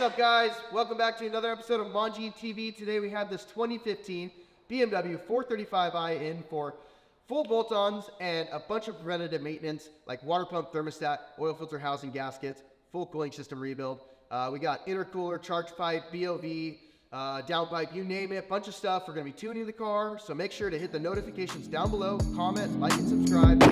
up, guys? Welcome back to another episode of Montage TV. Today we have this 2015 BMW 435i in for full bolt-ons and a bunch of preventative maintenance like water pump, thermostat, oil filter housing gaskets, full cooling system rebuild. We got intercooler, charge pipe, BOV, downpipe, you name it, bunch of stuff. We're going to be tuning the car, so make sure to hit the notifications down below, comment, like, and subscribe.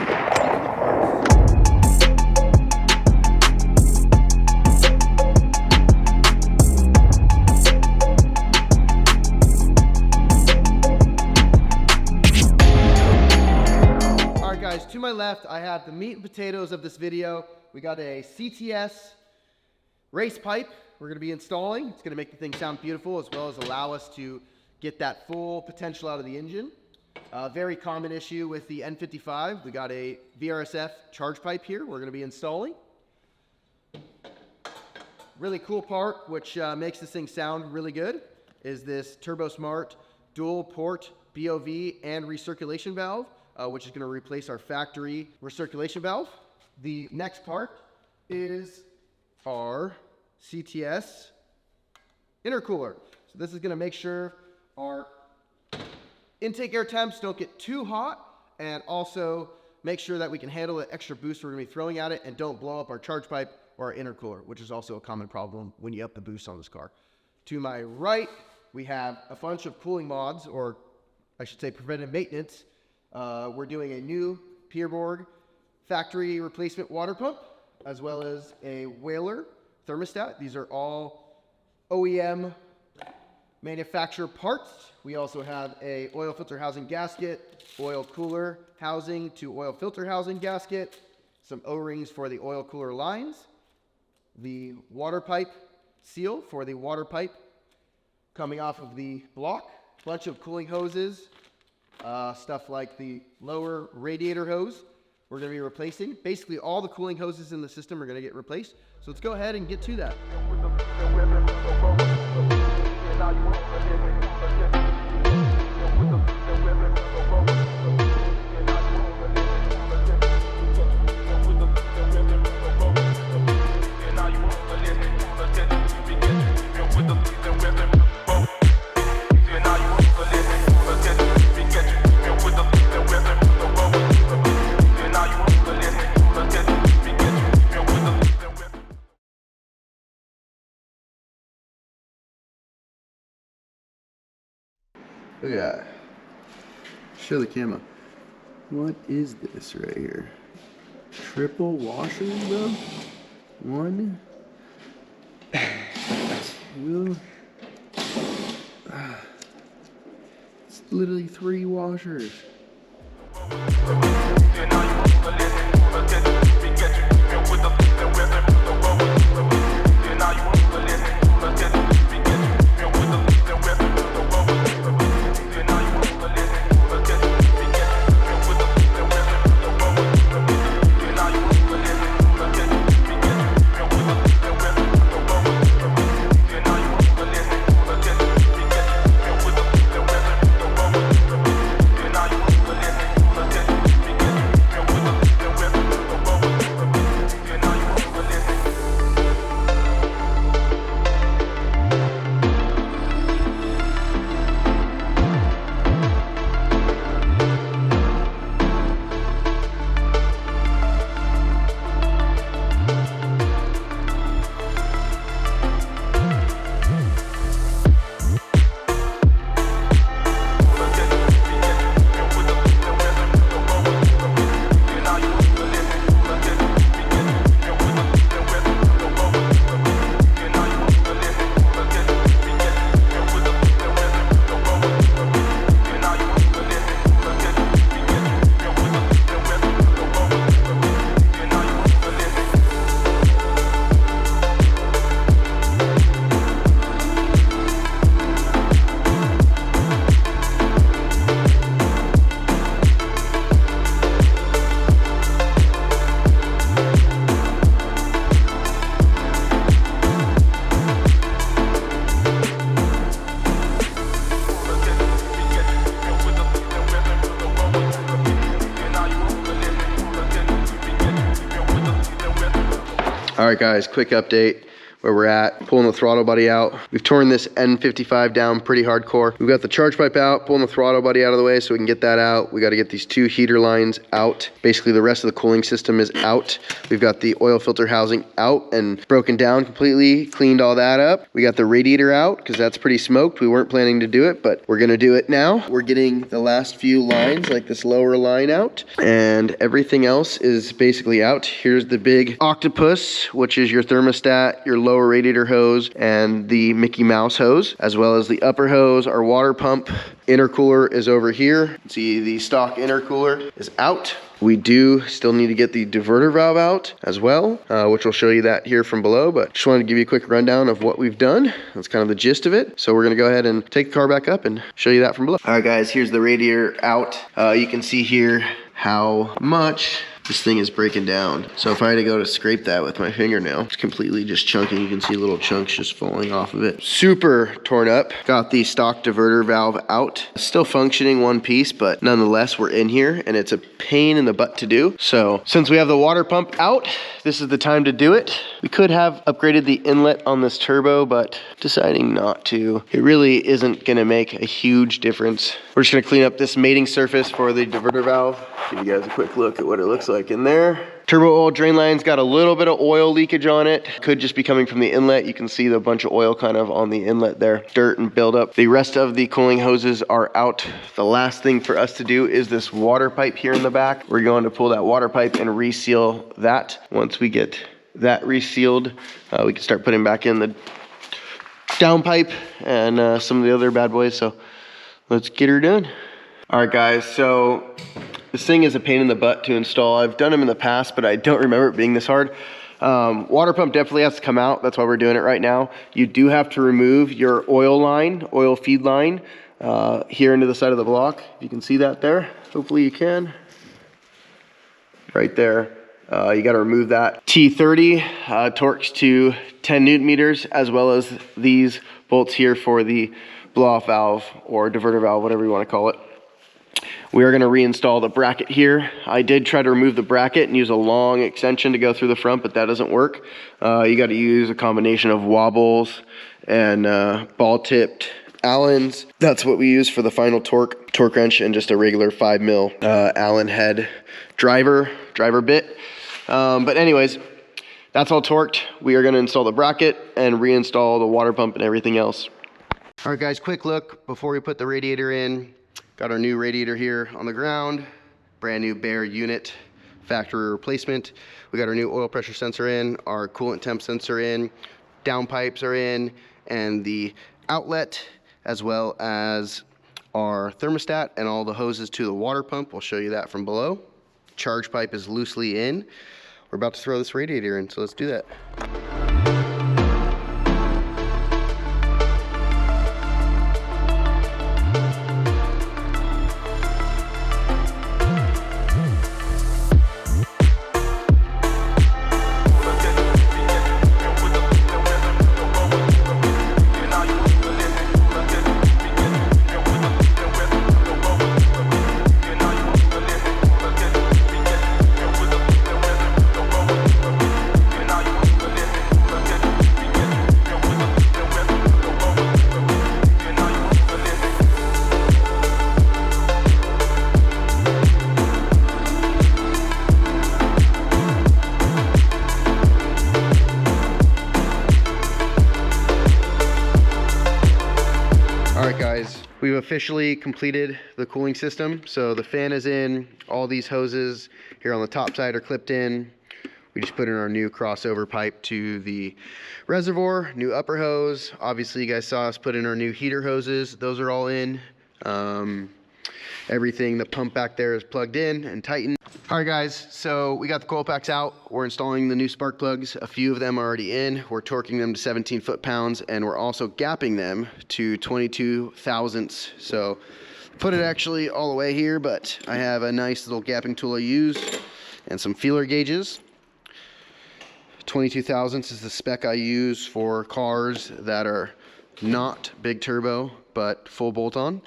Alright guys, to my left, I have the meat and potatoes of this video. We got a CTS race pipe we're going to be installing. It's going to make the thing sound beautiful as well as allow us to get that full potential out of the engine. Very common issue with the N55. We got a VRSF charge pipe here we're going to be installing. Really cool part, which makes this thing sound really good, is this Turbosmart dual port BOV and recirculation valve, which is going to replace our factory recirculation valve. The next part is our CTS intercooler. So this is going to make sure our intake air temps don't get too hot, and also make sure that we can handle the extra boost we're going to be throwing at it and don't blow up our charge pipe or our intercooler, which is also a common problem when you up the boost on this car. To my right, we have a bunch of cooling mods, or I should say preventive maintenance. We're doing a new Pierborg factory replacement water pump, as well as a Whaler thermostat. These are all OEM manufacturer parts. We also have a oil filter housing gasket, oil cooler housing to oil filter housing gasket, some O-rings for the oil cooler lines, the water pipe seal for the water pipe coming off of the block, bunch of cooling hoses, stuff like the lower radiator hose we're going to be replacing. Basically all the cooling hoses in the system are going to get replaced. So let's go ahead and get to that. Look at that. Show the camera. What is this right here? Triple washers, bro? 1, 2. It's literally 3 washers. All right, guys, quick update. where we're at, pulling the throttle body out. We've torn this N55 down pretty hardcore. We've got the charge pipe out, pulling the throttle body out of the way so we can get that out. We got to get these 2 heater lines out. Basically the rest of the cooling system is out. We've got the oil filter housing out and broken down completely, cleaned all that up. We got the radiator out because that's pretty smoked. We weren't planning to do it, but we're gonna do it now. We're getting the last few lines, like this lower line, out, and everything else is basically out. Here's the big octopus, which is your thermostat, your lower radiator hose, and the Mickey Mouse hose, as well as the upper hose, our water pump. Intercooler is over here. See, the stock intercooler is out. We do still need to get the diverter valve out as well, which will show you that here from below, but just wanted to give you a quick rundown of what we've done. That's kind of the gist of it. So we're gonna go ahead and take the car back up and show you that from below. All right guys, here's the radiator out. You can see here how much this thing is breaking down. So if I had to go to scrape that with my fingernail, it's completely just chunking. You can see little chunks just falling off of it. Super torn up. Got the stock diverter valve out. Still functioning one piece, but nonetheless, we're in here and it's a pain in the butt to do. So since we have the water pump out, this is the time to do it. We could have upgraded the inlet on this turbo, but deciding not to. It really isn't gonna make a huge difference. We're just gonna clean up this mating surface for the diverter valve. Give you guys a quick look at what it looks like in there. Turbo oil drain line's got a little bit of oil leakage on it. Could just be coming from the inlet. You can see the bunch of oil kind of on the inlet there. Dirt and buildup. The rest of the cooling hoses are out. The last thing for us to do is this water pipe here in the back. We're going to pull that water pipe and reseal that. Once we get that resealed, we can start putting back in the downpipe and some of the other bad boys. So let's get her done. All right guys, so this thing is a pain in the butt to install. I've done them in the past, but I don't remember it being this hard. Water pump definitely has to come out. That's why we're doing it right now. You do have to remove your oil line, oil feed line, here into the side of the block. You can see that there. Hopefully you can. Right there. You got to remove that. T30 torques to 10 Newton meters, as well as these bolts here for the blow-off valve or diverter valve, whatever you want to call it. We are going to reinstall the bracket here. I did try to remove the bracket and use a long extension to go through the front, but that doesn't work. You got to use a combination of wobbles and ball-tipped Allens. That's what we use for the final torque wrench, and just a regular 5mm Allen head driver bit. But anyways, that's all torqued. We are going to install the bracket and reinstall the water pump and everything else. All right guys, quick look before we put the radiator in. Got our new radiator here on the ground, brand new bare unit, factory replacement. We got our new oil pressure sensor in, our coolant temp sensor in, downpipes are in, and the outlet, as well as our thermostat and all the hoses to the water pump. We'll show you that from below. Charge pipe is loosely in. We're about to throw this radiator in, so let's do that. We've officially completed the cooling system. So the fan is in, all these hoses here on the top side are clipped in. We just put in our new crossover pipe to the reservoir, new upper hose. Obviously you guys saw us put in our new heater hoses. Those are all in. Everything, the pump back there is plugged in and tightened. All right guys, so we got the coil packs out. We're installing the new spark plugs. A few of them are already in. We're torquing them to 17 foot-pounds, and we're also gapping them to 22 thousandths. So put it actually all the way here, but I have a nice little gapping tool I use and some feeler gauges. 22 thousandths is the spec I use for cars that are not big turbo, but full bolt-on.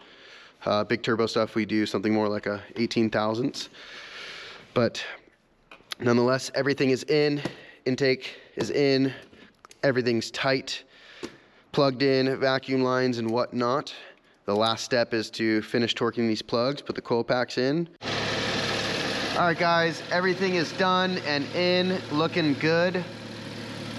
Big turbo stuff, we do something more like a 18 thousandths. But nonetheless, everything is in. Intake is in. everything's tight, plugged in, vacuum lines and whatnot. The last step is to finish torquing these plugs, put the coil packs in. All right guys, everything is done and in, looking good.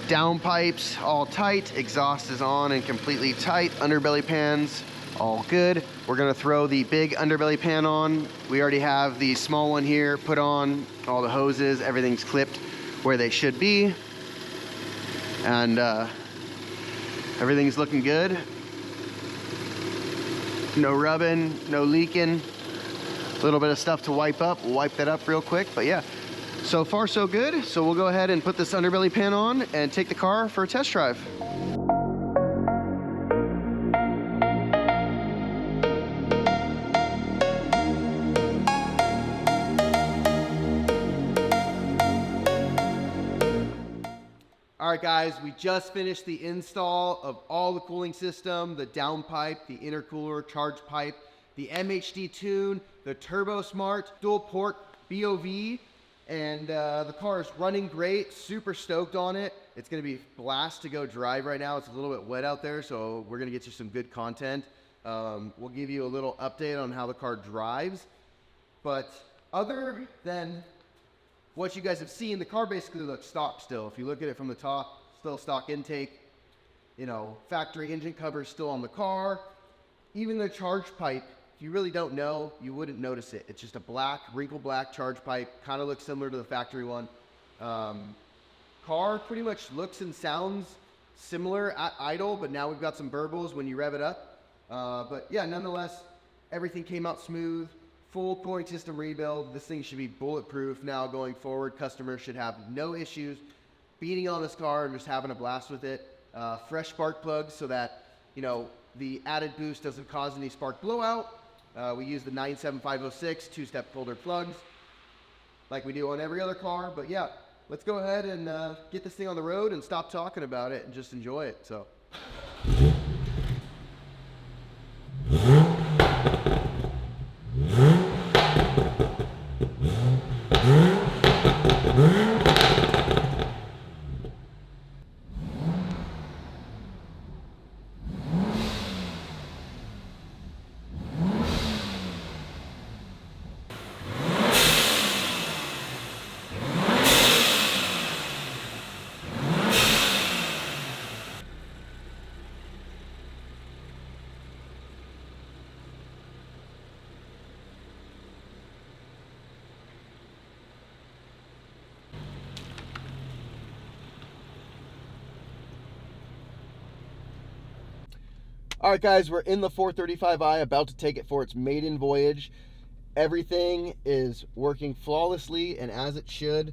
Downpipes all tight, exhaust is on and completely tight, underbelly pans all good. We're gonna throw the big underbelly pan on. We already have the small one here put on, all the hoses, everything's clipped where they should be. And everything's looking good. No rubbing, no leaking. A little bit of stuff to wipe up. We'll wipe that up real quick, but yeah, so far so good. So we'll go ahead and put this underbelly pan on and take the car for a test drive. All right guys, we just finished the install of all the cooling system, the downpipe, the intercooler, charge pipe, the MHD tune, the Turbosmart dual port BOV, and the car is running great. Super stoked on it. It's gonna be a blast to go drive right now. It's a little bit wet out there, so we're gonna get you some good content. We'll give you a little update on how the car drives. But other than what you guys have seen, the car basically looks stock still. If you look at it from the top, still stock intake, you know, factory engine cover is still on the car. Even the charge pipe, if you really don't know, you wouldn't notice it. It's just a black, wrinkle black charge pipe, kind of looks similar to the factory one. Car pretty much looks and sounds similar at idle, but now we've got some burbles when you rev it up. But yeah, nonetheless, everything came out smooth. Full cooling system rebuild. This thing should be bulletproof now going forward. Customers should have no issues beating on this car and just having a blast with it. Fresh spark plugs so that, you know, the added boost doesn't cause any spark blowout. We use the 97506 two-step holder plugs like we do on every other car. But yeah, let's go ahead and get this thing on the road and stop talking about it and just enjoy it. So. All right, guys, we're in the 435i, about to take it for its maiden voyage. Everything is working flawlessly and as it should.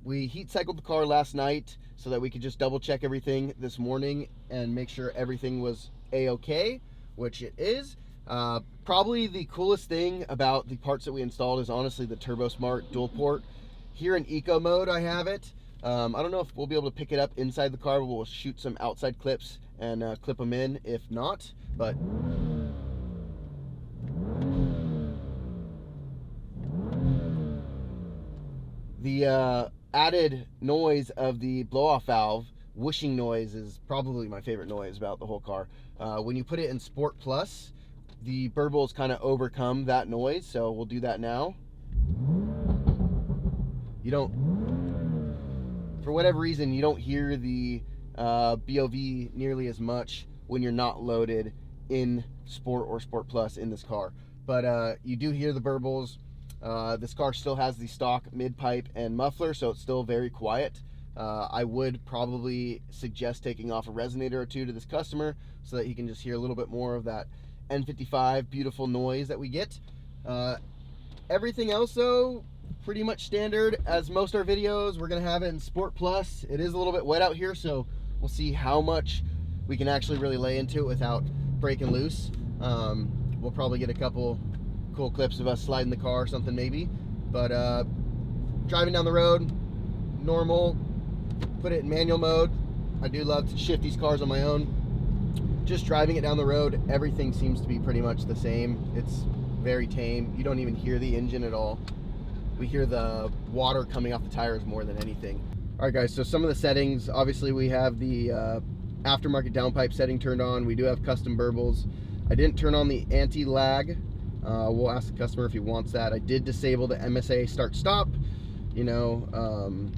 We heat cycled the car last night so that we could just double check everything this morning and make sure everything was a-okay, which it is. Probably the coolest thing about the parts that we installed is honestly the Turbosmart dual port. Here in eco mode, I have it. I don't know if we'll be able to pick it up inside the car, but we'll shoot some outside clips and clip them in if not. But the added noise of the blow-off valve, whooshing noise, is probably my favorite noise about the whole car. When you put it in Sport Plus, the burbles kind of overcome that noise, so we'll do that now. You don't, for whatever reason, you don't hear the BOV nearly as much when you're not loaded in Sport or Sport Plus in this car. But you do hear the burbles. This car still has the stock mid-pipe and muffler, so it's still very quiet. I would probably suggest taking off a resonator or two to this customer so that he can just hear a little bit more of that N55 beautiful noise that we get. Everything else though, pretty much standard as most of our videos. We're gonna have it in Sport Plus. It is a little bit wet out here, so we'll see how much we can actually really lay into it without breaking loose. We'll probably get a couple cool clips of us sliding the car or something maybe. But driving down the road, normal, put it in manual mode. I do love to shift these cars on my own. Just driving it down the road, everything seems to be pretty much the same. It's very tame. You don't even hear the engine at all. We hear the water coming off the tires more than anything. All right, guys, so some of the settings, obviously we have the aftermarket downpipe setting turned on. We do have custom burbles. I didn't turn on the anti-lag. We'll ask the customer if he wants that. I did disable the MSA start-stop. You know,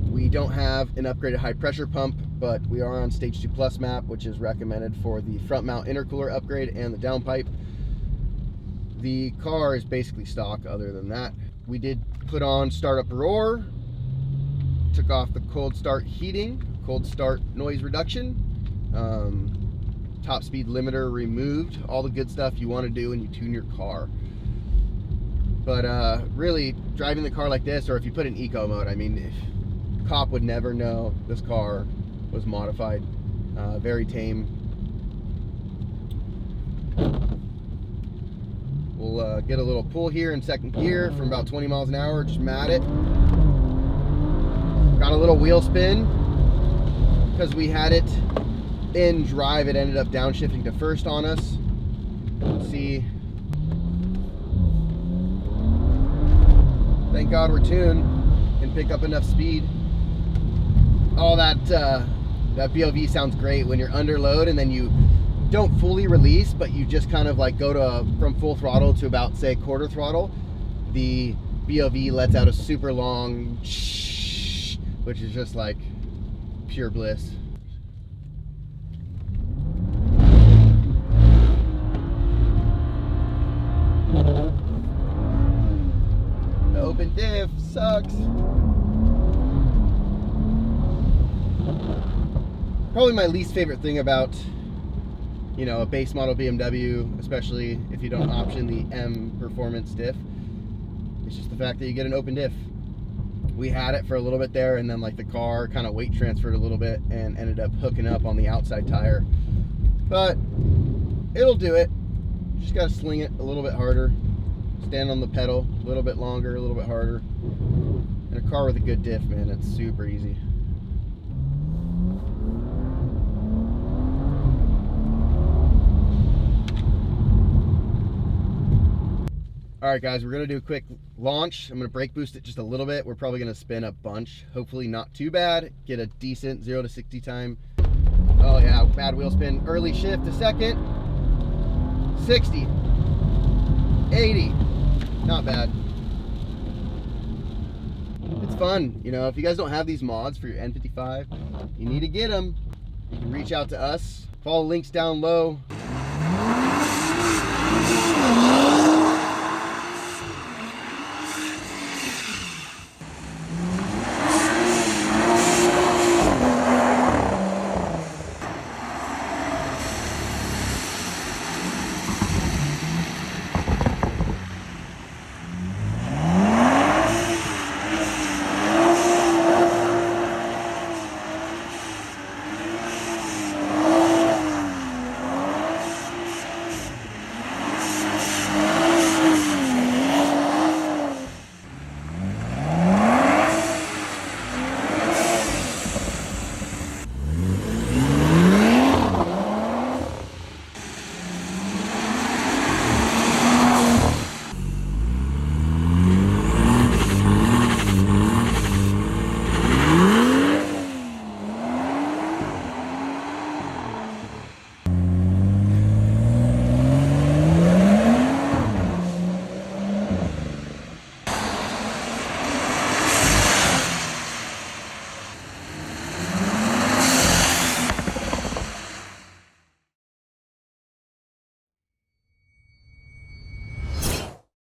we don't have an upgraded high pressure pump, but we are on Stage 2 Plus map, which is recommended for the front mount intercooler upgrade and the downpipe. The car is basically stock other than that. We did put on startup roar, took off the cold start heating, cold start noise reduction, top speed limiter removed, all the good stuff you want to do when you tune your car. But really, driving the car like this, or if you put in eco mode, I mean, cop would never know this car was modified. Very tame. We'll get a little pull here in second gear from about 20 miles an hour, just mat it. Got a little wheel spin because we had it in drive. It ended up downshifting to first on us. Let's see. Thank God we're tuned and pick up enough speed. All that BOV sounds great when you're under load and then you don't fully release, but you just kind of like go to from full throttle to about, say, quarter throttle. The BOV lets out a super long shh, which is just like pure bliss. The open diff sucks. Probably my least favorite thing about, you know, a base model BMW, especially if you don't option the M performance diff, it's just the fact that you get an open diff. We had it for a little bit there, and then like the car kind of weight transferred a little bit and ended up hooking up on the outside tire. But it'll do it. Just gotta sling it a little bit harder, stand on the pedal a little bit longer, a little bit harder. In a car with a good diff, man, it's super easy. All right, guys, we're gonna do a quick launch. I'm gonna brake boost it just a little bit. We're probably gonna spin a bunch. Hopefully not too bad. Get a decent 0 to 60 time. Oh yeah, bad wheel spin. Early shift to second. 60. 80. Not bad. It's fun. You know, if you guys don't have these mods for your N55, you need to get them. You can reach out to us. Follow links down low.